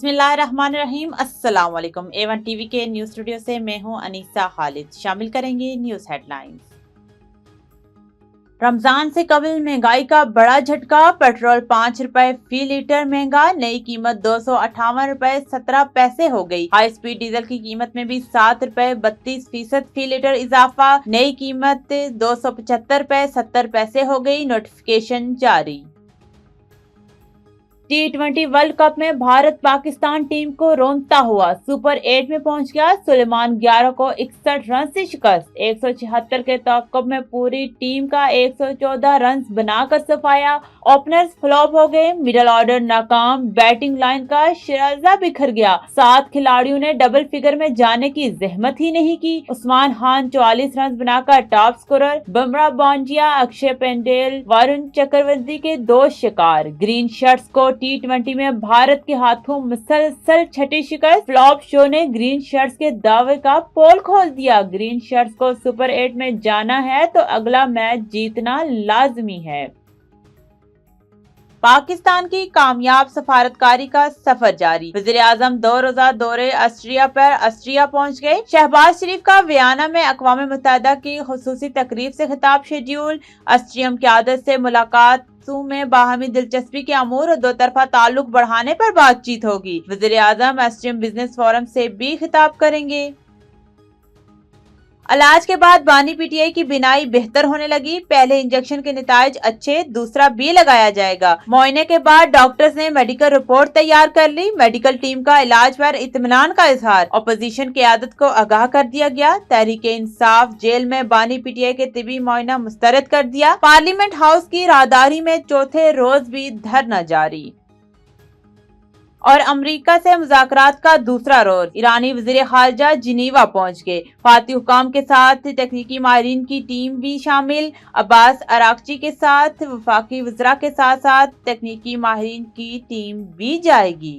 बिस्मिल्लाहिर्रहमानिर्रहीम। अस्सलाम वालेकुम। A1 टीवी के न्यूज स्टूडियो से मैं हूं अनीसा खालिद। शामिल करेंगे न्यूज हेडलाइंस। रमजान से कबल महंगाई का बड़ा झटका। पेट्रोल 5 रुपए फी लीटर महंगा, नई कीमत 258 रुपए 17 पैसे हो गई। हाई स्पीड डीजल की कीमत में भी 7 रुपए 32% फी लीटर इजाफा, नई कीमत 275 रुपए 70 पैसे हो गई। नोटिफिकेशन जारी। T20 वर्ल्ड कप में भारत पाकिस्तान टीम को रोंदता हुआ सुपर 8 में पहुंच गया। सुलेमान 11 को 61 रन से शिकस्त। 176 के तअक्कुब में पूरी टीम का 114 रन बनाकर सफाया। ओपनर्स फ्लॉप हो गए, मिडिल ऑर्डर नाकाम, बैटिंग लाइन का शिराजा बिखर गया। 7 खिलाड़ियों ने डबल फिगर में जाने की जहमत ही नहीं की। उस्मान खान 44 रन बनाकर टॉप स्कोरर। बुमराह, बांजिया, अक्षय पेंडेल, वरुण चक्रवर्ती के 2 शिकार। ग्रीन शर्ट्स को T20 में भारत के हाथों मुसलसल छठी शिकस्त। फ्लॉप शो ने ग्रीन शर्ट्स के दावे का पोल खोल दिया। ग्रीन शर्ट्स को सुपर 8 में जाना है तो अगला मैच जीतना लाजमी है। पाकिस्तान की कामयाब सफारतकारी का सफर जारी। वज़ीर-ए-आज़म 2 रोज़ा दौरे ऑस्ट्रिया पर ऑस्ट्रिया पहुंच गए। शहबाज शरीफ का वियना में अक़वाम मुत्तहिदा की खुसूसी तकरीब से खिताब शेड्यूल। ऑस्ट्रियन क़यादत से मुलाकात में बाहमी दिलचस्पी के अमूर और दो तरफा ताल्लुक बढ़ाने पर बातचीत होगी। वज़ीर-ए-आज़म ऑस्ट्रियन बिजनेस फोरम से भी खिताब करेंगे। इलाज के बाद बानी पीटीआई की बिनाई बेहतर होने लगी। पहले इंजेक्शन के नतीजे अच्छे, दूसरा भी लगाया जाएगा। मुआयने के बाद डॉक्टर्स ने मेडिकल रिपोर्ट तैयार कर ली। मेडिकल टीम का इलाज पर इत्मीनान का इजहार। अपोजिशन क़यादत को आगाह कर दिया गया। तहरीके इंसाफ जेल में बानी पीटीआई के तिबी मुआयना मुस्तरद कर दिया। पार्लियामेंट हाउस की राहदारी में चौथे रोज भी धरना जारी। और अमेरिका से मुज़ाकरात का दूसरा रोज। ईरानी वज़ीर ख़ारिजा जिनीवा पहुंच गए। फाती हुकाम के साथ तकनीकी माहिरीन की टीम भी शामिल। अब्बास अरागची के साथ वफाकी वज़रा के साथ साथ तकनीकी माहिरीन की टीम भी जाएगी।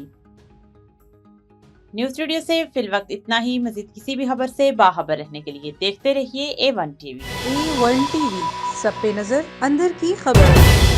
न्यूज स्टूडियो से फिलवक्त इतना ही। मजीद किसी भी खबर से बाखबर रहने के लिए देखते रहिए A1 टीवी। A1 टीवी, सब पे नजर, अंदर की खबर।